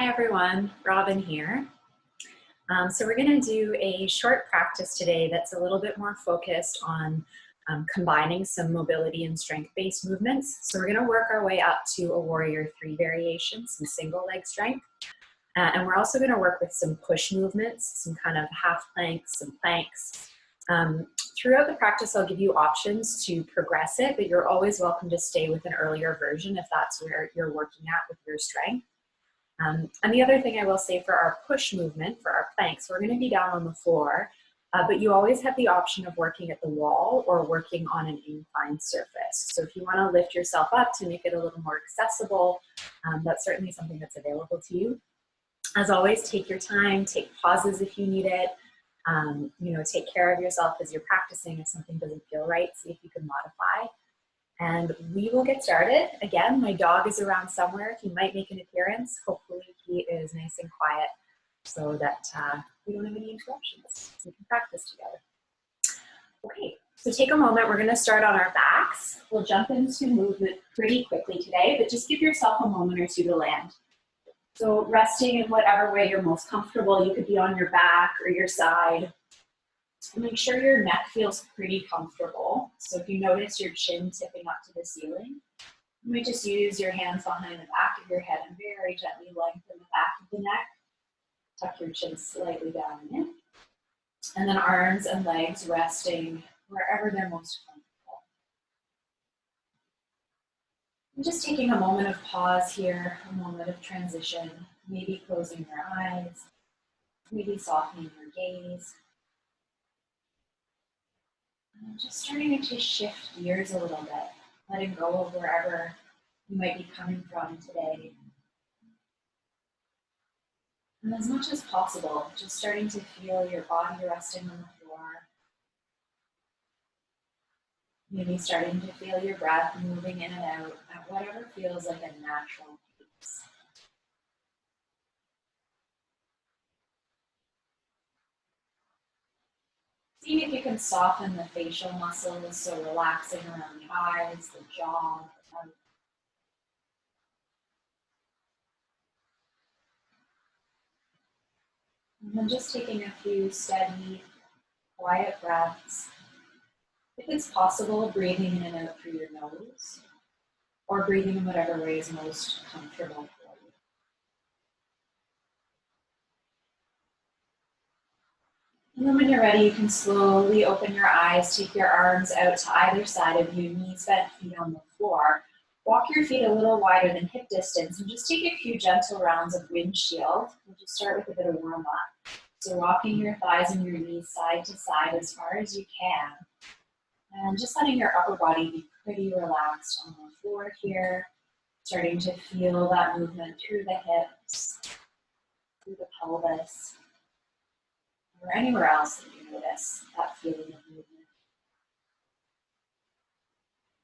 Hi everyone, Robin here. So we're going to do a short practice today that's a little bit more focused on combining some mobility and strength-based movements. So we're going to work our way up to a warrior 3 variation, some single leg strength. And we're also going to work with some push movements, some kind of half planks, some planks. Throughout the practice, I'll give you options to progress it, but you're always welcome to stay with an earlier version if that's where you're working at with your strength. And the other thing I will say for our push movement, for our planks, we're going to be down on the floor, but you always have the option of working at the wall or working on an inclined surface. So if you want to lift yourself up to make it a little more accessible, that's certainly something that's available to you. As always, take your time, take pauses if you need it. Take care of yourself as you're practicing. If something doesn't feel right, see if you can modify. And we will get started. Again, my dog is around somewhere. He might make an appearance. Hopefully he is nice and quiet so that we don't have any interruptions. We can practice together. Okay, so take a moment. We're gonna start on our backs. We'll jump into movement pretty quickly today, but just give yourself a moment or two to land. So resting in whatever way you're most comfortable. You could be on your back or your side. Make sure your neck feels pretty comfortable. So if you notice your chin tipping up to the ceiling, you might just use your hands behind the back of your head and very gently lengthen the back of the neck. Tuck your chin slightly down and in. And then arms and legs resting wherever they're most comfortable. And just taking a moment of pause here, a moment of transition, maybe closing your eyes, maybe softening your gaze. And just starting to shift gears a little bit, letting go of wherever you might be coming from today. And as much as possible, just starting to feel your body resting on the floor. Maybe starting to feel your breath moving in and out at whatever feels like a natural pace. See if you can soften the facial muscles, so relaxing around the eyes, the jaw, the mouth. And then just taking a few steady, quiet breaths. If it's possible, breathing in and out through your nose, or breathing in whatever way is most comfortable for you. And then when you're ready, you can slowly open your eyes, take your arms out to either side of you, knees bent, feet on the floor. Walk your feet a little wider than hip distance and just take a few gentle rounds of windshield. We'll just start with a bit of warm up. So rocking your thighs and your knees side to side as far as you can. And just letting your upper body be pretty relaxed on the floor here. Starting to feel that movement through the hips, through the pelvis, or anywhere else that you notice that feeling of movement.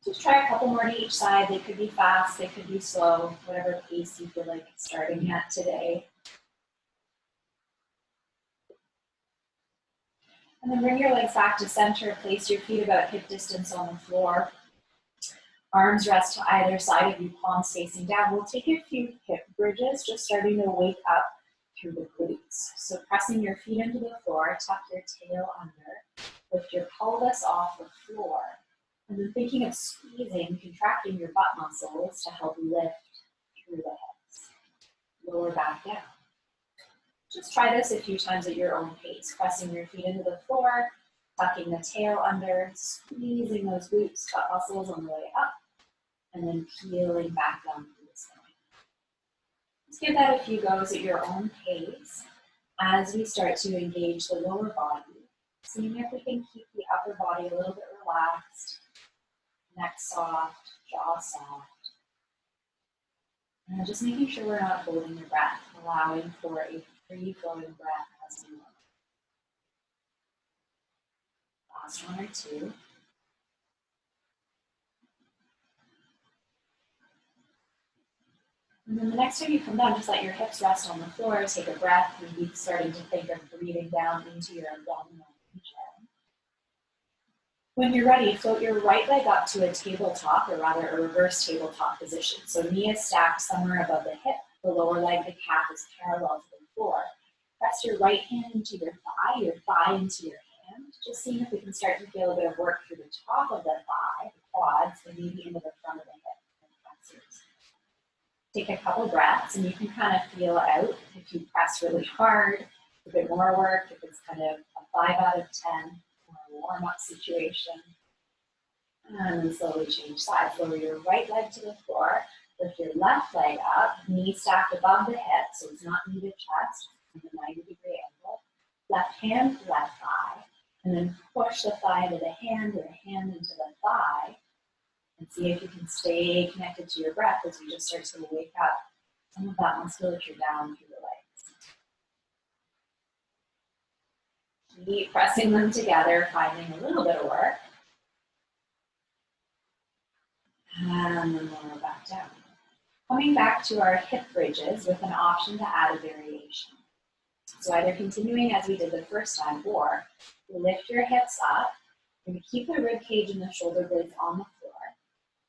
Just try a couple more to each side. They could be fast, they could be slow, whatever pace you feel like starting at today. And then bring your legs back to center. Place your feet about hip distance on the floor. Arms rest to either side of you, palms facing down. We'll take a few hip bridges, just starting to wake up through the glutes. So pressing your feet into the floor, tuck your tail under, lift your pelvis off the floor. And then thinking of squeezing, contracting your butt muscles to help lift through the hips. Lower back down. Just try this a few times at your own pace, pressing your feet into the floor, tucking the tail under, squeezing those glutes, butt muscles on the way up, and then peeling back down through the spine. Just give that a few goes at your own pace as we start to engage the lower body, seeing if we can keep the upper body a little bit relaxed, neck soft, jaw soft. And just making sure we're not holding your breath, allowing for a free-flowing breath as we move. Last one or two. And then the next time you come down, just let your hips rest on the floor, take a breath, maybe starting to think of breathing down into your abdominal region. When you're ready, float your right leg up to a tabletop, or rather a reverse tabletop position. So knee is stacked somewhere above the hip, The lower leg, the calf, is parallel to the floor. Press your right hand into your thigh into your hand. Just seeing if we can start to feel a bit of work through the top of the thigh, the quads, and maybe into the front of the hip and flexors. Take a couple breaths, and you can kind of feel out if you press really hard, a bit more work, if it's kind of a 5 out of 10 or a warm-up situation. And then slowly change sides. Lower your right leg to the floor. Lift your left leg up, knee stacked above the hip, so it's not knee to chest, in the 90-degree angle. Left hand, left thigh, and then push the thigh into the hand and the hand into the thigh, and see if you can stay connected to your breath as you just start to wake up some of that musculature down through the legs. Keep pressing them together, finding a little bit of work. And then lower back down. Coming back to our hip bridges with an option to add a variation. So either continuing as we did the first time, or lift your hips up. You're going to keep the rib cage and the shoulder blades on the floor.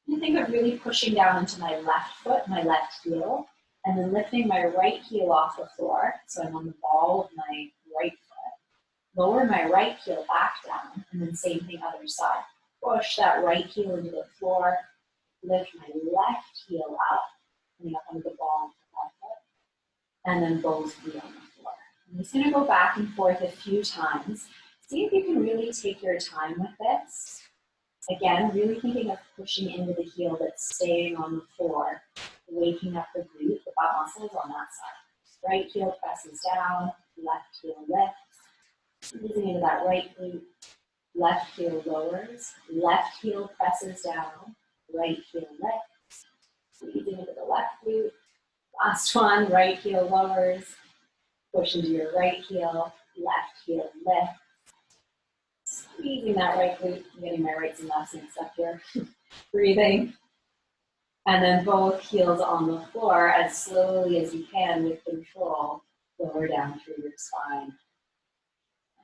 You think of really pushing down into my left foot, my left heel, and then lifting my right heel off the floor. So I'm on the ball of my right foot. Lower my right heel back down, and then same thing other side. Push that right heel into the floor. Lift my left heel up, coming up under the ball of the left foot, and then both feet on the floor. I'm just going to go back and forth a few times. See if you can really take your time with this. Again, really thinking of pushing into the heel that's staying on the floor, waking up the glute, the butt muscles on that side. Right heel presses down, left heel lifts, squeezing into that right glute, left heel lowers, left heel presses down, right heel lifts, squeezing into the left glute. Last one, right heel lowers, push into your right heel, left heel lifts, squeezing that right glute. I'm getting my rights and lefts mixed up here. Breathing. And then both heels on the floor as slowly as you can with control, lower down through your spine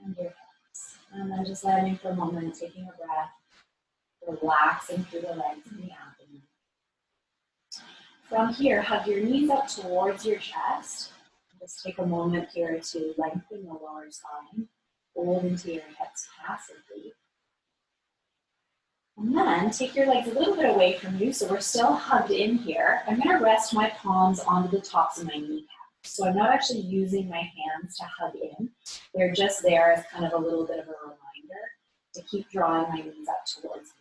and your hips. And then just landing for a moment, taking a breath. Relaxing through the legs and the abdomen. From here, hug your knees up towards your chest. Just take a moment here to lengthen the lower spine. Hold into your hips passively. And then take your legs a little bit away from you, so we're still hugged in here. I'm going to rest my palms onto the tops of my kneecaps. So I'm not actually using my hands to hug in. They're just there as kind of a little bit of a reminder to keep drawing my knees up towards me.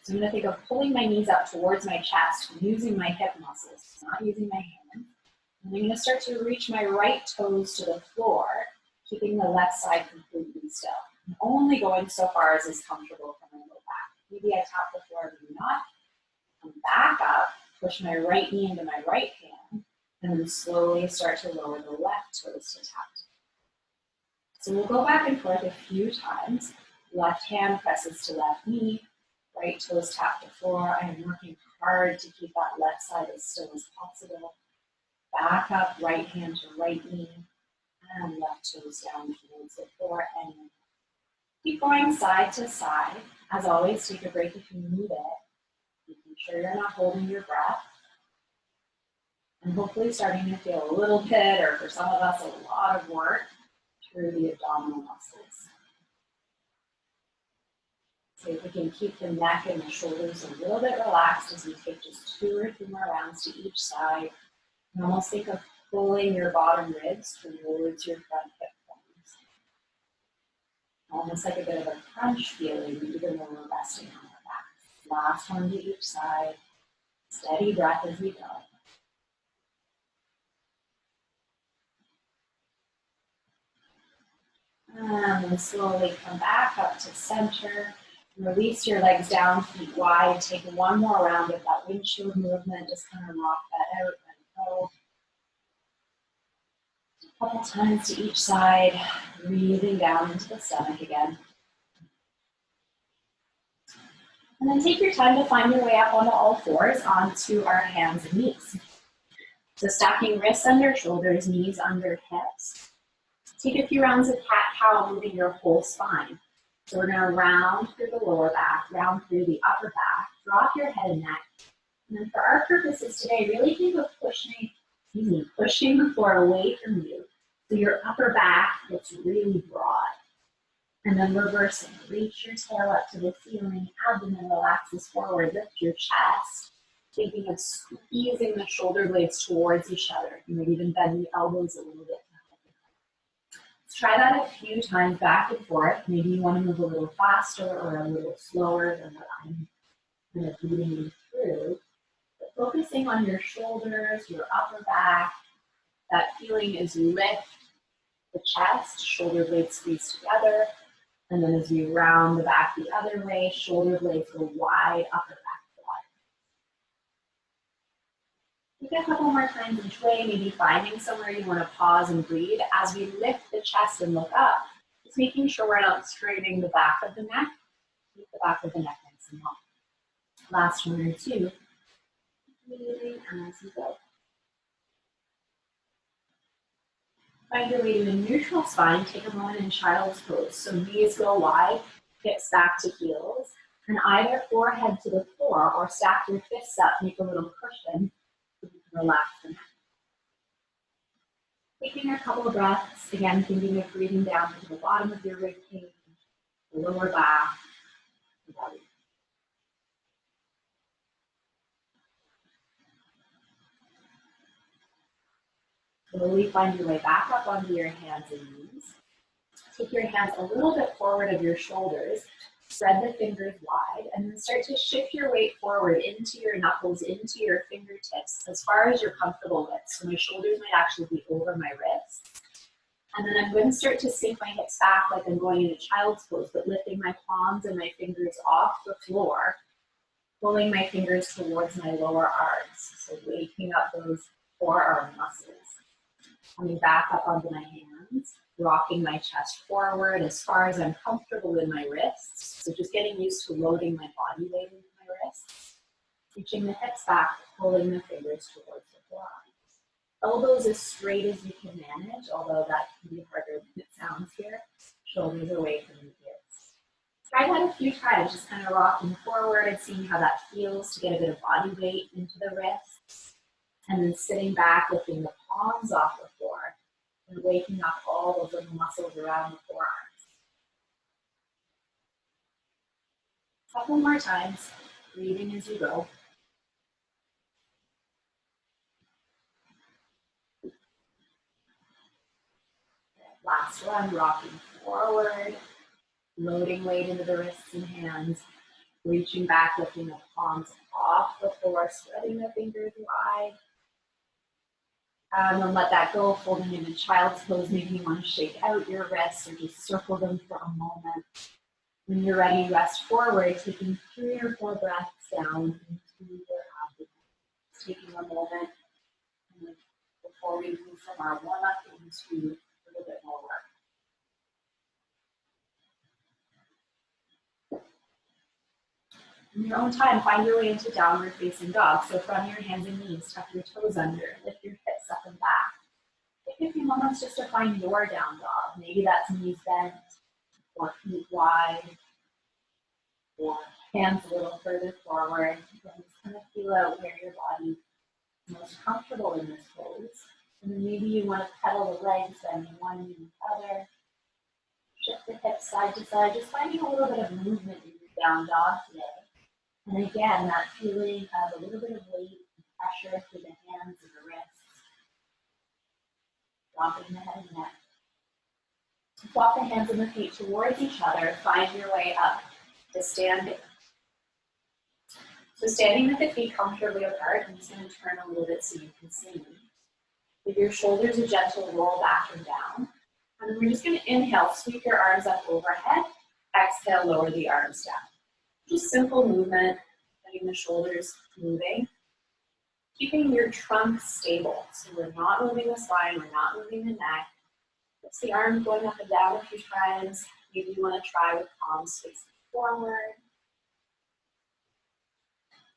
So I'm going to think of pulling my knees up towards my chest, using my hip muscles, not using my hands. And I'm going to start to reach my right toes to the floor, keeping the left side completely still. I'm only going so far as is comfortable for my low back. Maybe I tap the floor, maybe not. Come back up, push my right knee into my right hand, and then slowly start to lower the left toes to tap. So we'll go back and forth a few times. Left hand presses to left knee. Right toes tap the floor. I am working hard to keep that left side as still as possible. Back up, right hand to right knee, and left toes down towards the floor. And keep going side to side. As always, take a break if you need it. Making sure you're not holding your breath. And hopefully starting to feel a little bit, or for some of us, a lot of work through the abdominal muscles. See if we can keep the neck and the shoulders a little bit relaxed as we take just 2 or 3 more rounds to each side. And almost think of pulling your bottom ribs towards your front hip bones. Almost like a bit of a crunch feeling, even when we're resting on our back. Last one to each side. Steady breath as we go. And then slowly come back up to center. Release your legs down, feet wide. Take 1 more round of that windshield movement. Just kind of rock that out and go. A couple times to each side. Breathing down into the stomach again. And then take your time to find your way up onto all fours, onto our hands and knees. So stacking wrists under shoulders, knees under hips. Take a few rounds of cat-cow, moving your whole spine. So we're going to round through the lower back, round through the upper back, drop your head and neck. And then for our purposes today, really think of pushing pushing the floor away from you. So your upper back gets really broad. And then reversing, reach your tail up to the ceiling, abdomen relaxes forward, lift your chest, thinking of squeezing the shoulder blades towards each other. You might even bend the elbows a little bit. Let's try that a few times back and forth. Maybe you want to move a little faster or a little slower than what I'm kind of leading you through. But focusing on your shoulders, your upper back, that feeling is lift the chest, shoulder blades squeeze together. And then as we round the back the other way, shoulder blades go wide, upper back wide. Take a couple more times each way, maybe finding somewhere you want to pause and breathe. As we lift the chest and look up, just making sure we're not straining the back of the neck. Keep the back of the neck nice and long. Last one or two. Breathing as you go. Find your way to a neutral spine. Take a moment in child's pose. So knees go wide, hips back to heels, and either forehead to the floor or stack your fists up, make a little cushion so you can relax the neck. Taking a couple of breaths, again thinking of breathing down to the bottom of your rib cage, the lower back, the belly. Slowly find your way back up onto your hands and knees. Take your hands a little bit forward of your shoulders, spread the fingers wide, and then start to shift your weight forward into your knuckles, into your fingertips, as far as you're comfortable with. So my shoulders might actually be over my wrists. And then I'm going to start to sink my hips back like I'm going into child's pose, but lifting my palms and my fingers off the floor, pulling my fingers towards my lower arms. So waking up those forearm muscles. Coming back up onto my hands, rocking my chest forward as far as I'm comfortable in my wrists. So just getting used to loading my body weight into my wrists. Reaching the hips back, pulling the fingers towards the forearms. Elbows as straight as you can manage, although that can be harder than it sounds here. Shoulders away from the ears. Try that a few times, just kind of rocking forward, seeing how that feels to get a bit of body weight into the wrists. And then sitting back, lifting the palms off the floor and waking up all those little muscles around the forearms. A couple more times, breathing as you go. Last one, rocking forward, loading weight into the wrists and hands, reaching back, lifting the palms off the floor, spreading the fingers wide. And then let that go, folding into child's pose. Maybe you want to shake out your wrists or just circle them for a moment. When you're ready, rest forward, taking 3 or 4 breaths down into your abdomen. Taking a moment before we move from our warm-up into a little bit more work. In your own time, find your way into downward facing dog. So from your hands and knees, tuck your toes under, lift your hips up and back. Take a few moments just to find your down dog. Maybe that's knees bent, or feet wide, or hands a little further forward. Again, just kind of feel out where your body is most comfortable in this pose. And then maybe you want to pedal the legs, bending one knee and the other. Shift the hips side to side, just finding a little bit of movement in your down dog today. And again, that feeling of a little bit of weight and pressure through the hands and the wrists. Dropping the head and neck. Swap the hands and the feet towards each other. Find your way up to standing. So standing with the feet comfortably apart, I'm just going to turn a little bit so you can see me. Give your shoulders a gentle roll back and down. And then we're just going to inhale, sweep your arms up overhead. Exhale, lower the arms down. Just simple movement, letting the shoulders moving. Keeping your trunk stable. So we're not moving the spine, we're not moving the neck. It's the arms going up and down a few times. Maybe you want to try with palms facing forward.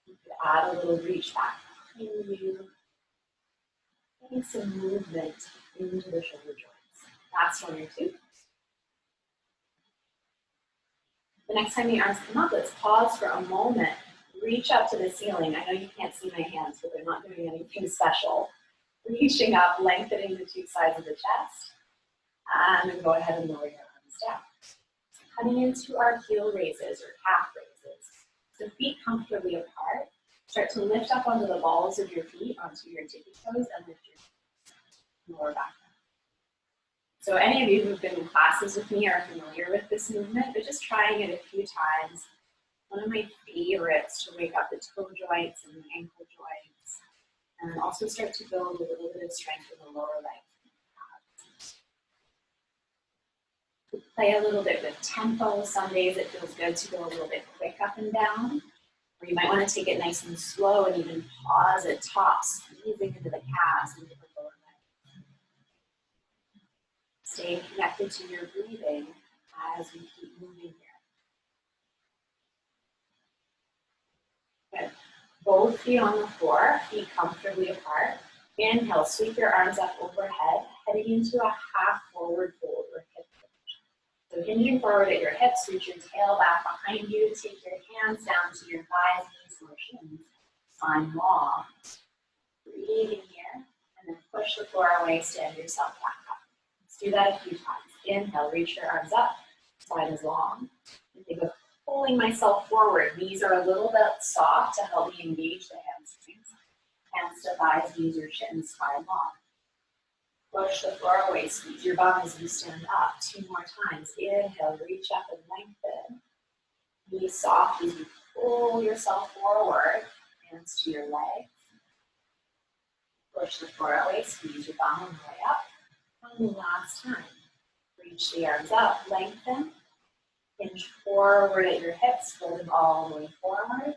You could add a little reach back behind you. Getting some movement into the shoulder joints. Last one or two. The next time the arms come up, let's pause for a moment. Reach up to the ceiling. I know you can't see my hands, but they're not doing anything special. Reaching up, lengthening the two sides of the chest. And then go ahead and lower your arms down. Coming into our heel raises or calf raises. So feet comfortably apart. Start to lift up onto the balls of your feet, onto your tippy toes, and lift your lower back down. So any of you who've been in classes with me are familiar with this movement, but just trying it a few times. One of my favorites to wake up the toe joints and the ankle joints, and also start to build a little bit of strength in the lower legs. Play a little bit with tempo. Some days it feels good to go a little bit quick up and down, or you might want to take it nice and slow and even pause at top, squeezing into the calves and the lower legs. Staying connected to your breathing as we keep moving here. Good. Both feet on the floor, feet comfortably apart. Inhale, sweep your arms up overhead, heading into a half forward fold or hip hinge. So hinging forward at your hips, reach your tail back behind you, take your hands down to your thighs, knees, or shins. Find long. Breathing here, and then push the floor away, stand yourself back up. Let's do that a few times. Inhale, reach your arms up, spine is long. And think of pulling myself forward. Knees are a little bit soft to help me engage the hamstrings. Hands to thighs, knees or shins, spine long. Push the floor away, squeeze your bum as you stand up. 2 more times. Inhale, reach up and lengthen. Knees soft as you pull yourself forward. Hands to your legs. Push the floor away, squeeze your bum on the way up. And last time. Reach the arms up, lengthen. Hinge forward at your hips, folding all the way forward.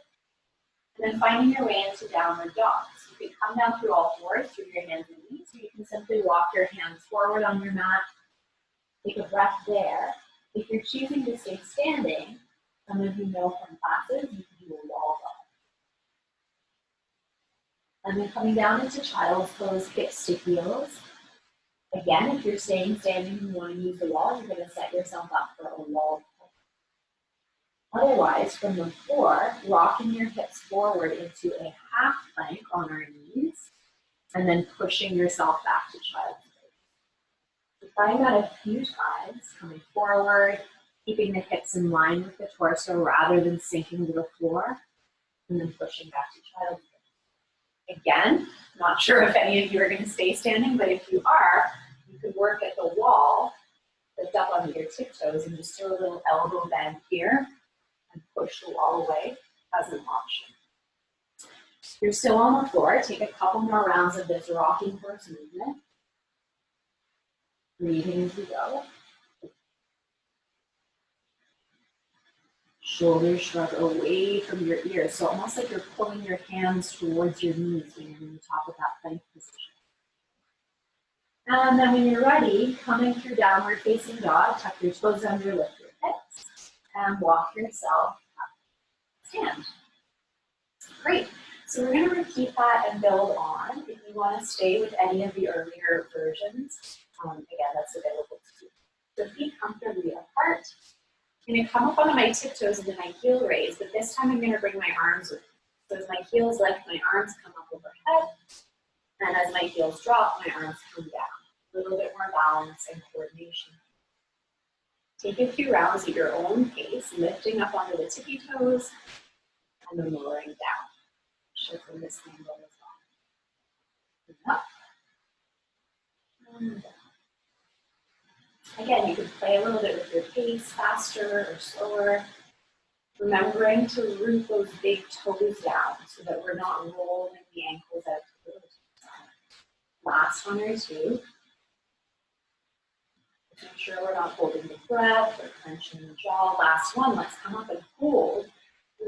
And then finding your way into downward dog. So you can come down through all fours, through your hands and knees, or you can simply walk your hands forward on your mat. Take a breath there. If you're choosing to stay standing, some of you know from classes, you can do a wall dog. And then coming down into child's pose, hips to heels. Again, if you're staying standing and you want to use the wall, you're going to set yourself up for a wall. Otherwise, from the floor, rocking your hips forward into a half plank on our knees, and then pushing yourself back to child's pose. So trying that a few times, coming forward, keeping the hips in line with the torso rather than sinking to the floor, and then pushing back to child's pose. Again, not sure if any of you are going to stay standing, but if you are, you could work at the wall, lift up on your tiptoes, and just do a little elbow bend here, and push the wall away as an option. If you're still on the floor, take a couple more rounds of this rocking horse movement. Breathing as we go. Shoulders shrug away from your ears, so almost like you're pulling your hands towards your knees when you're in the top of that plank position. And then when you're ready, coming through downward facing dog, tuck your toes under, lift your hips, and walk yourself up. Stand. Great. So we're going to repeat that and build on. If you want to stay with any of the earlier versions, again, that's available to you. So feet comfortably apart. I'm going to come up onto my tiptoes into my heel raise, but this time I'm going to bring my arms with me. So as my heels lift, my arms come up overhead, and as my heels drop, my arms come down. A little bit more balance and coordination. Take a few rounds at your own pace, lifting up onto the tippy toes, and then lowering down. Shifting this angle as well. And up, and down. Again, you can play a little bit with your pace, faster or slower. Remembering to root those big toes down so that we're not rolling the ankles out to the side. Last one or two. Make sure we're not holding the breath or clenching the jaw. Last one, let's come up and hold.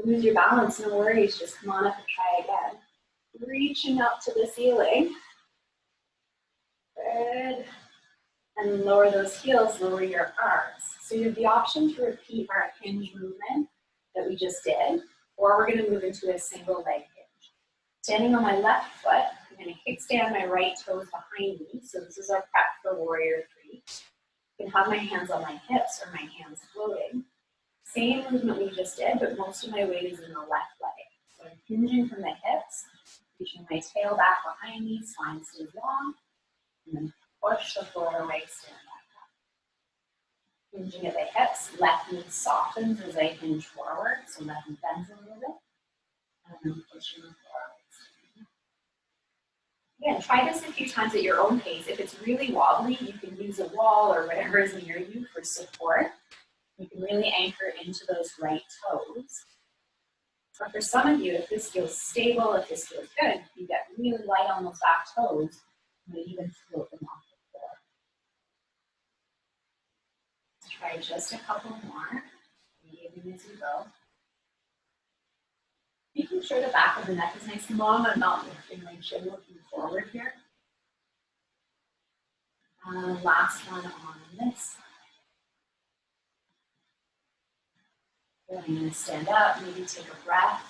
Lose your balance, no worries, just come on up and try again. Reaching up to the ceiling. Good. And lower those heels, lower your arms. So you have the option to repeat our hinge movement that we just did, or we're going to move into a single leg hinge. Standing on my left foot, I'm going to kickstand my right toes behind me. So this is our prep for warrior 3. I can have my hands on my hips or my hands floating. Same movement we just did, but most of my weight is in the left leg. So I'm hinging from the hips, Reaching my tail back behind me, spine stays long, and then push the floor away, stand back up. Hinging at the hips, left knee softens as I hinge forward, so left knee bends a little bit, and then pushing the floor away. Again, try this a few times at your own pace. If it's really wobbly, you can use a wall or whatever is near you for support. You can really anchor into those right toes. But for some of you, if this feels stable, if this feels good, you get really light on those back toes, and even float them off the floor. Let's try just a couple more, breathing as you go. Making sure the back of the neck is nice and long. I'm not lifting my chin, looking forward here. Last one on this side. Then I'm going to stand up, maybe take a breath.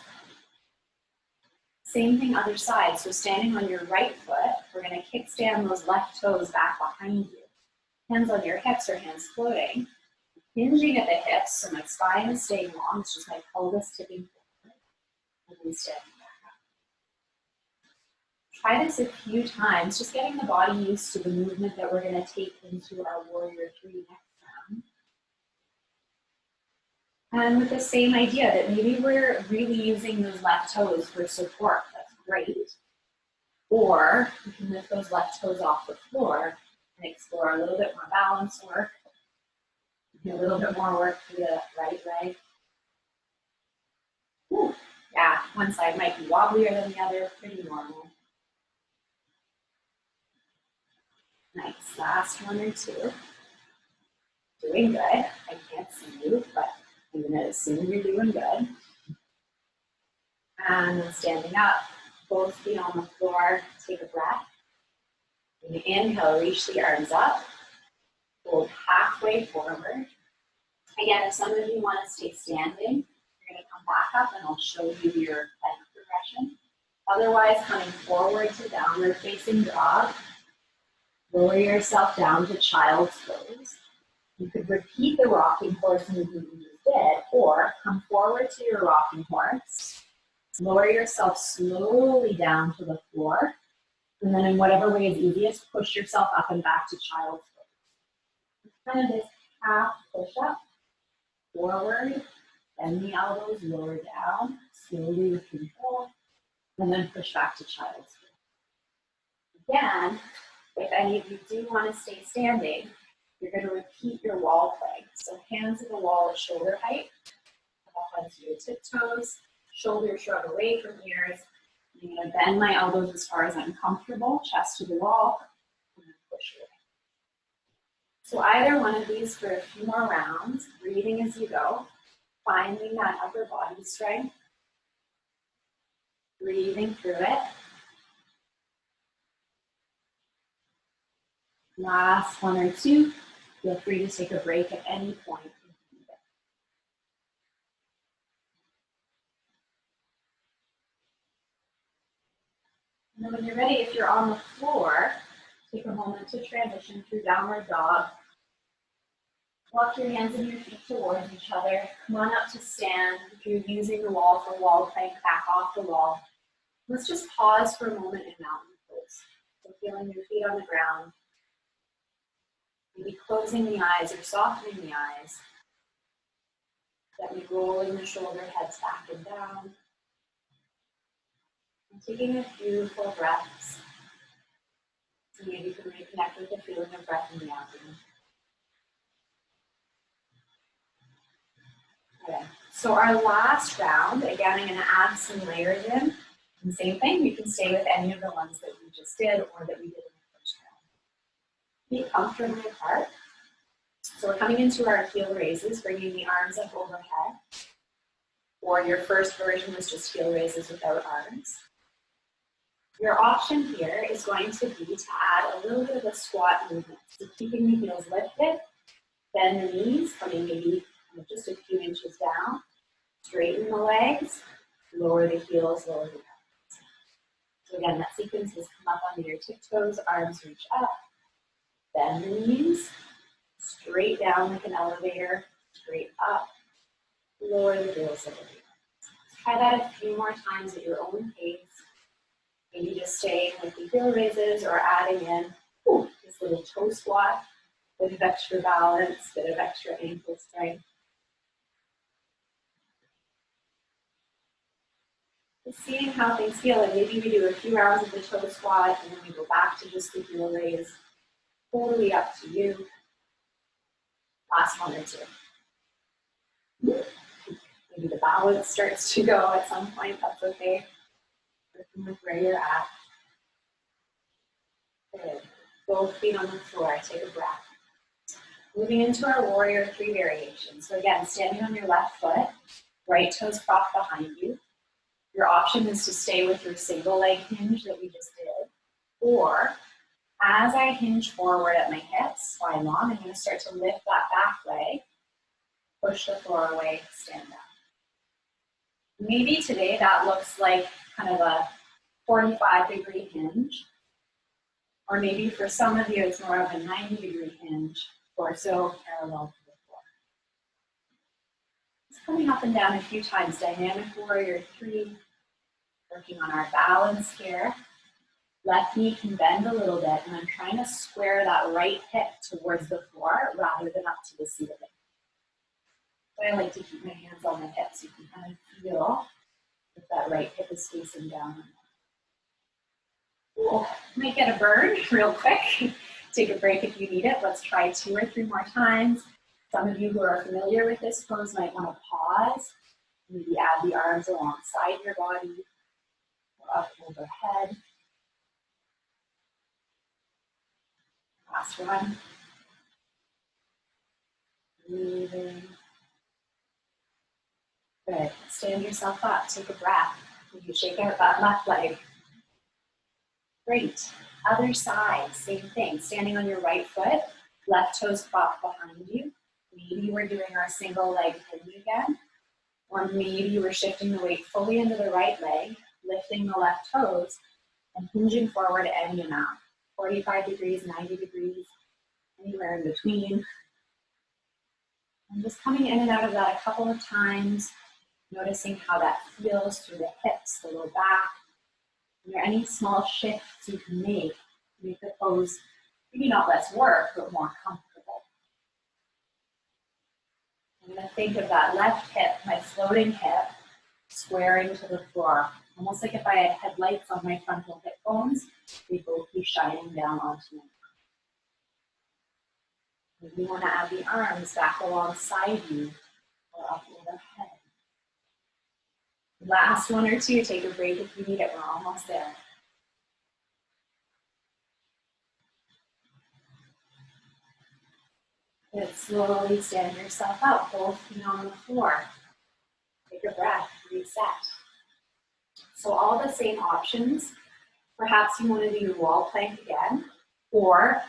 Same thing other side. So standing on your right foot, we're going to kickstand those left toes back behind you. Hands on your hips or hands floating. Hinging at the hips, so my spine is staying long. It's just my pelvis tipping forward. And then standing back up. Try this a few times, just getting the body used to the movement that we're going to take into our Warrior 3 next round. And with the same idea that maybe we're really using those left toes for support. That's great. Or you can lift those left toes off the floor and explore a little bit more balance work. Do a little bit more work for the right leg. Ooh, yeah, one side might be wobblier than the other, pretty normal. Nice, last one or two. Doing good. I can't see you, but I'm going to assume you're doing good. And then standing up, both feet on the floor, take a breath. When you inhale, reach the arms up. Hold halfway forward. Again, if some of you want to stay standing, you're going to come back up and I'll show you your plank progression. Otherwise, coming forward to downward facing dog. Lower yourself down to child's pose. You could repeat the rocking horse movement you just did, or come forward to your rocking horse. Lower yourself slowly down to the floor. And then in whatever way is easiest, push yourself up and back to child's pose. It's kind of this half push-up. Forward, bend the elbows, lower down, slowly with control, and then push back to child's pose. Again, if any of you do want to stay standing, you're going to repeat your wall plank. So hands in the wall at shoulder height, up onto your tiptoes, shoulders shrug away from ears. I'm going to bend my elbows as far as I'm comfortable, chest to the wall, and then push away. So either one of these for a few more rounds, breathing as you go, finding that upper body strength, breathing through it. Last one or two, feel free to take a break at any point if you need it. And then when you're ready, if you're on the floor, take a moment to transition through downward dog. Walk your hands and your feet towards each other. Come on up to stand. If you're using the wall for wall plank, back off the wall. Let's just pause for a moment in mountain pose. So feeling your feet on the ground. Maybe closing the eyes or softening the eyes. Gently rolling the shoulder heads back and down. And taking a few full breaths. So maybe you can reconnect with the feeling of breath in the abdomen. Okay, so our last round, again, I'm going to add some layers in. And same thing, you can stay with any of the ones that we just did or that we did in the first round. Be comfortably apart. So we're coming into our heel raises, bringing the arms up overhead. Or your first version was just heel raises without arms. Your option here is going to be to add a little bit of a squat movement. So keeping the heels lifted, bend the knees, coming maybe just a few inches down. Straighten the legs, lower the heels, lower the pelvis. So again, that sequence is come up onto your tiptoes, arms reach up, bend the knees, straight down like an elevator, straight up, lower the heels, lower the pelvis. Try that a few more times at your own pace. Maybe just staying with the heel raises or adding in this little toe squat, bit of extra balance, bit of extra ankle strength. Just seeing how things feel, and maybe we do a few rounds of the toe squat and then we go back to just the heel raise. Totally up to you. Last one or two. Maybe the balance starts to go at some point, that's okay. Working with where you're at. Good. Both feet on the floor, take a breath. Moving into our warrior 3 variation. So again, standing on your left foot, right toes crossed behind you. Your option is to stay with your single leg hinge that we just did, or as I hinge forward at my hips, spine long, I'm going to start to lift that back leg, push the floor away, stand up. Maybe today that looks like kind of a 45-degree hinge, or maybe for some of you it's more of a 90-degree hinge, torso parallel to the floor. It's coming up and down a few times, dynamic warrior 3, working on our balance here. Left knee can bend a little bit, and I'm trying to square that right hip towards the floor rather than up to the ceiling. So I like to keep my hands on the hips. You can kind of feel if that right hip is facing down. Cool. Might get a burn real quick. Take a break if you need it. Let's try 2 or 3 more times. Some of you who are familiar with this pose might want to pause. Maybe add the arms alongside your body or up overhead. Last one. Breathing. Good. Stand yourself up. Take a breath. You shake out that left leg. Great. Other side, same thing. Standing on your right foot, left toes crossed behind you. Maybe we're doing our single leg hinge again. Or maybe we're shifting the weight fully into the right leg, lifting the left toes, and hinging forward any amount. 45 degrees, 90 degrees, anywhere in between. And just coming in and out of that a couple of times, noticing how that feels through the hips, the low back. Are there any small shifts you can make to make the pose maybe not less work, but more comfortable? I'm going to think of that left hip, my floating hip, squaring to the floor. Almost like if I had headlights on my frontal hip bones, they'd both be shining down onto me. Maybe you want to add the arms back alongside you or up overhead. Last 1 or 2, take a break if you need it. We're almost there. Good. Slowly stand yourself up, both feet on the floor. Take a breath, reset. So all the same options. Perhaps you want to do your wall plank again, or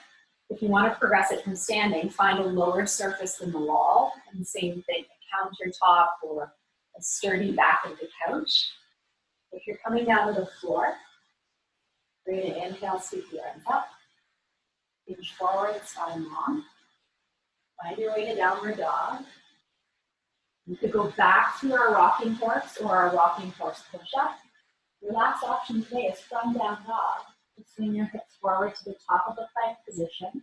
if you want to progress it from standing, find a lower surface than the wall, and same thing, a countertop or a sturdy back of the couch. If you're coming down to the floor, we're going to inhale, sweep the arms up, hinge forward, spine long. Find your way to downward dog. You could go back to our rocking horse or our rocking horse push-up. Your last option today is from down dog. Just swing your hips forward to the top of the plank position,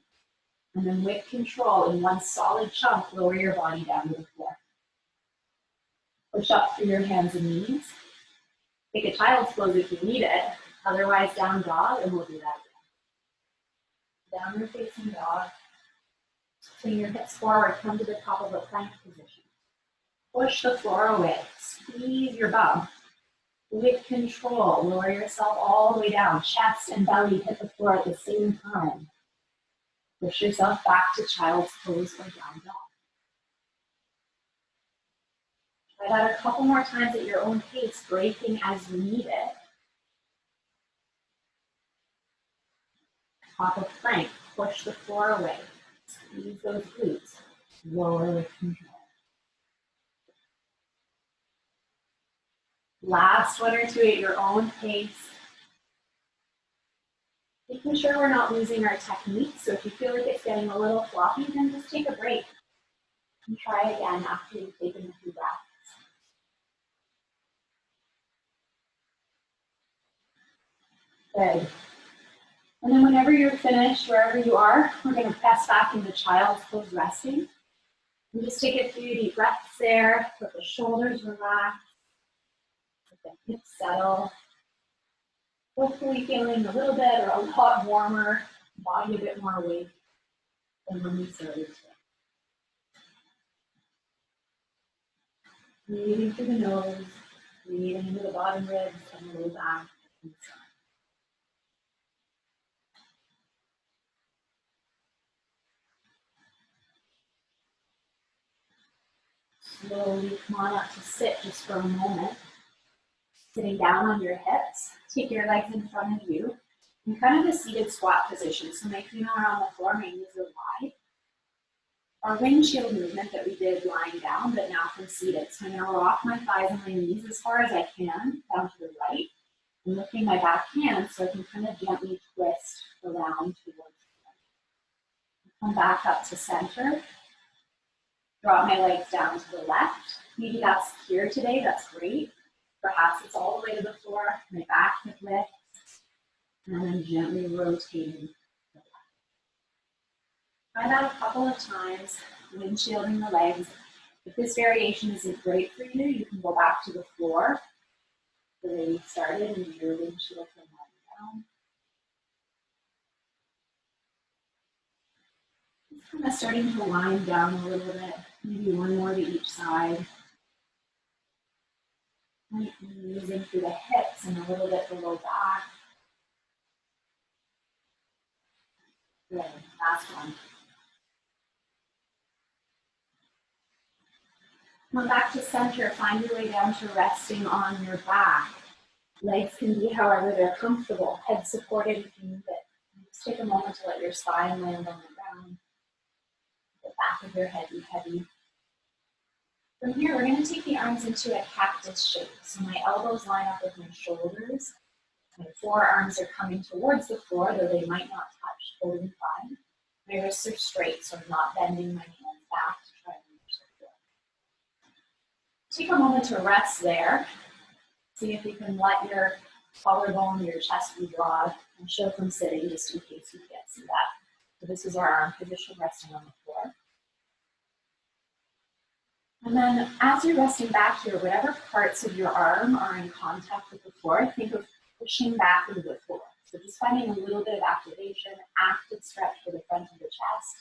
and then with control, in one solid chunk, lower your body down to the floor. Push up through your hands and knees. Take a child's pose if you need it. Otherwise, down dog, and we'll do that again. Downward facing dog. Swing your hips forward, come to the top of the plank position. Push the floor away. Squeeze your bum. With control, lower yourself all the way down. Chest and belly hit the floor at the same time. Push yourself back to child's pose or down dog. Try that a couple more times at your own pace, breaking as you need it. Top of plank, push the floor away. Squeeze those glutes. Lower with control. Last 1 or 2 at your own pace. Making sure we're not losing our technique. So if you feel like it's getting a little floppy, then just take a break. And try again after you've taken a few breaths. Good. And then whenever you're finished, wherever you are, we're going to press back into child's pose resting. And just take a few deep breaths there. Let the shoulders relax. Let the hips settle. Hopefully feeling a little bit or a lot warmer, body a bit more awake than when we started today. Breathing through the nose, breathing into the bottom ribs and the low back. Slowly come on up to sit just for a moment. Sitting down on your hips, take your legs in front of you, in kind of a seated squat position. So my feet are on the floor, my knees are wide. Our windshield movement that we did lying down, but now from seated. So I'm going to rock my thighs and my knees as far as I can, down to the right, and lifting my back hand so I can kind of gently twist around towards the right. Come back up to center. Drop my legs down to the left. Maybe that's here today, that's great. Perhaps it's all the way to the floor, my back hip lifts, and then gently rotating to the left. Try that a couple of times, windshielding the legs. If this variation isn't great for you, you can go back to the floor the way you started and do your windshield from lying down. Just kind of starting to wind down a little bit, maybe one more to each side. Might be using through the hips and a little bit below back. Good, last one. Come back to center, find your way down to resting on your back. Legs can be however they're comfortable. Head supported if you need it. And just take a moment to let your spine land on the ground. The back of your head be heavy. From here, we're going to take the arms into a cactus shape. So my elbows line up with my shoulders. My forearms are coming towards the floor, though they might not touch, holding fine. My wrists are straight, so I'm not bending my hands back to try and reach the floor. Take a moment to rest there. See if you can let your collarbone, your chest be broad, and show from sitting just in case you can't see that. So this is our arm position resting on the floor. And then as you're resting back here, whatever parts of your arm are in contact with the floor, think of pushing back into the floor. So just finding a little bit of activation, active stretch for the front of the chest.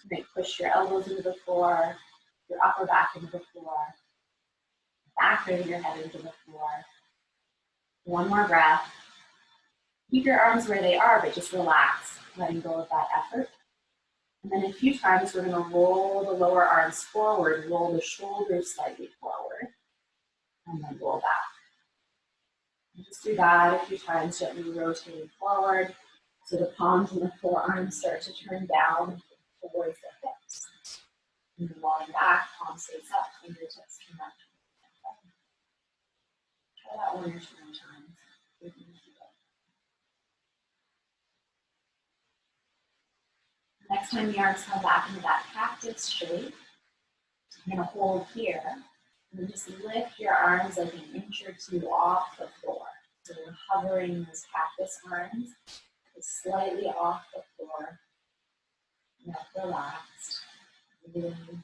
You might push your elbows into the floor, your upper back into the floor, back of your head into the floor. One more breath. Keep your arms where they are, but just relax, letting go of that effort. And then a few times, we're going to roll the lower arms forward, roll the shoulders slightly forward, and then roll back. And just do that a few times, gently rotating forward, so the palms and the forearms start to turn down towards the hips. And then rolling back, palms face up, fingertips turn up. Try that one or two more times. Next time the arms come back into that cactus shape, you're going to hold here, and then just lift your arms like an inch or two off the floor. So we're hovering those cactus arms slightly off the floor. Neck relaxed. Breathing.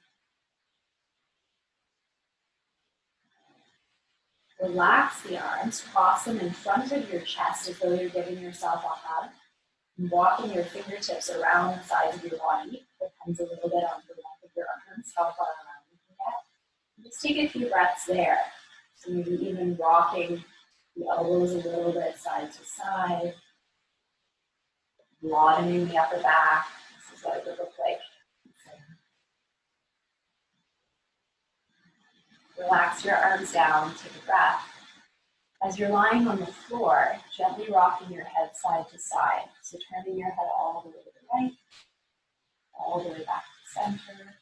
Relax the arms, cross them in front of your chest as though you're giving yourself a hug. And walking your fingertips around the sides of your body. Depends a little bit on the length of your arms, how far around you can get. Just take a few breaths there. So maybe even rocking the elbows a little bit side to side. Broadening the upper back. This is what it would look like. Relax your arms down, take a breath. As you're lying on the floor, gently rocking your head side to side. So turning your head all the way to the right, all the way back to center,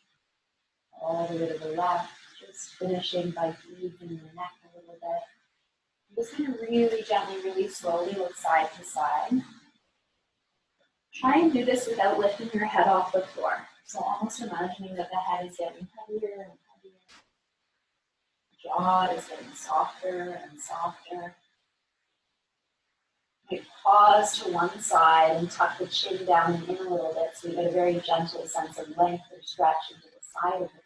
all the way to the left, just finishing by easing your neck a little bit. I'm just going to really gently, really slowly look side to side. Try and do this without lifting your head off the floor. So almost imagining that the head is getting heavier and heavier. The jaw is getting softer and softer. You pause to one side and tuck the chin down and in a little bit so you get a very gentle sense of length or stretch into the side of the head.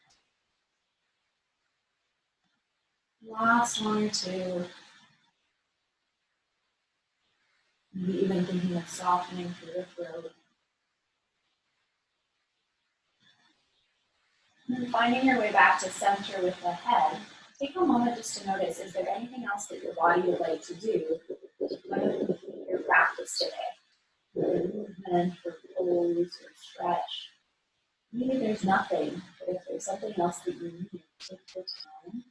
Last one or two. Maybe even thinking of softening through the throat. And then finding your way back to center with the head. Take a moment just to notice, is there anything else that your body would like to do in your practice today? Movement or pose or stretch. Maybe there's nothing, but if there's something else that you need, take the time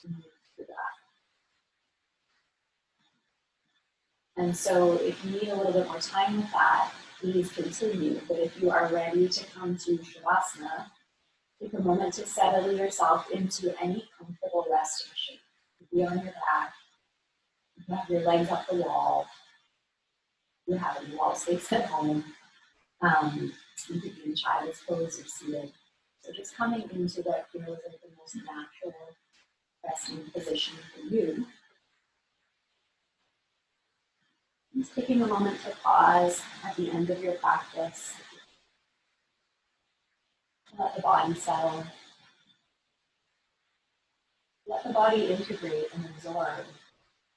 to move through that. And so if you need a little bit more time with that, please continue. But if you are ready to come to Shavasana, take a moment to settle yourself into any comfortable resting shape. You can be on your back, you can have your legs up the wall, you have any wall space at home. You could be in child's pose or seated. So just coming into what feels like the most natural resting position for you. Just taking a moment to pause at the end of your practice. Let the body settle. Let the body integrate and absorb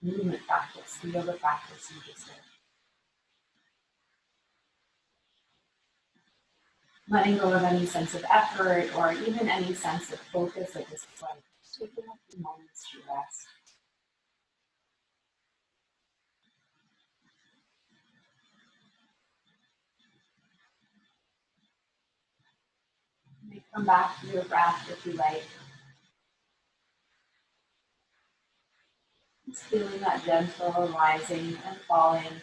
movement practice, the yoga practice you just did. Letting go of any sense of effort or even any sense of focus at this point. Just taking a few moments to rest. You may come back to your breath if you like. Just feeling that gentle rising and falling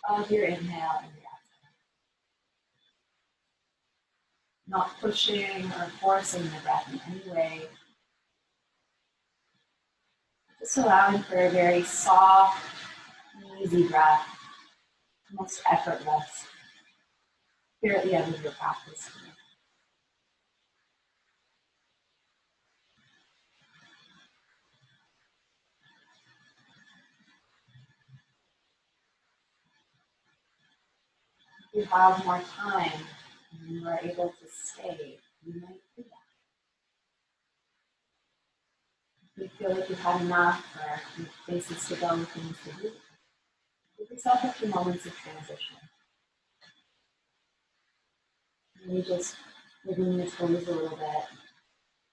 of your inhale and your exhale. Not pushing or forcing the breath in any way. Just allowing for a very soft, easy breath, almost effortless, here at the end of your practice. If you have more time and you are able to stay, you might do that. If you feel like you've had enough or you have places to go, things to do, give yourself a few moments of transition. Maybe just wiggling the toes a little bit,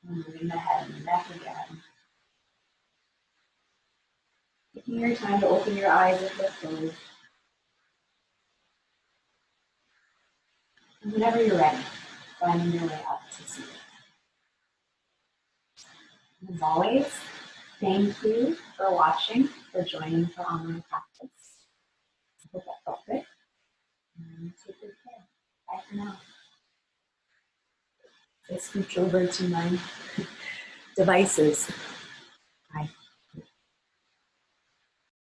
and moving the head and the neck again. Taking your time to open your eyes if they're closed. And whenever you're ready, finding your way up to seated. As always, thank you for watching, for joining for online practice. I hope that felt good. And take good care. Bye for now. I switch over to my devices.